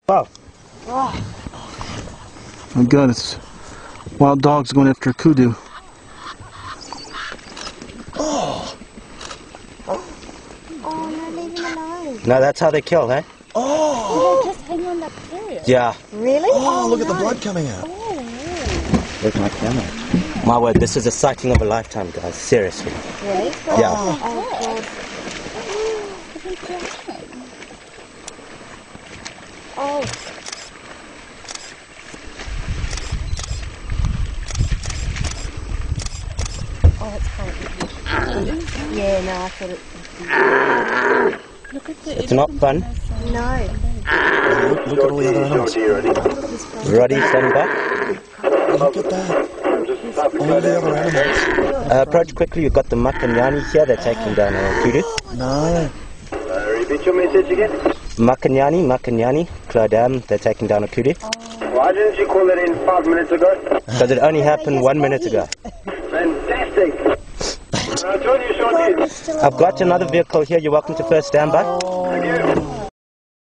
Wow. My God, it's wild dogs going after a kudu. Oh, no, leave him alone. No, that's how they kill, eh? Oh, they just hang on that period. Yeah. Really? Oh, look at the blood coming out. Where's my camera? My word, this is a sighting of a lifetime, guys. Seriously. Really? Yeah. Oh, God. Oh. Oh, it's fine. Yeah, no, I thought it. Look at the. It's not fun. No. Look at all the other animals. Ready, stand back. Look at that. All the other animals. Approach quickly. You've got the Makanyani here. They're taking down a kudu. No. Repeat your message again. Makanyani, Cladam, they're taking down a kudu. Why didn't you call that in 5 minutes ago? Because it only happened 1 minute ago. Fantastic. I told you, Sean. I've got another vehicle here. You're welcome to first standby. Thank you.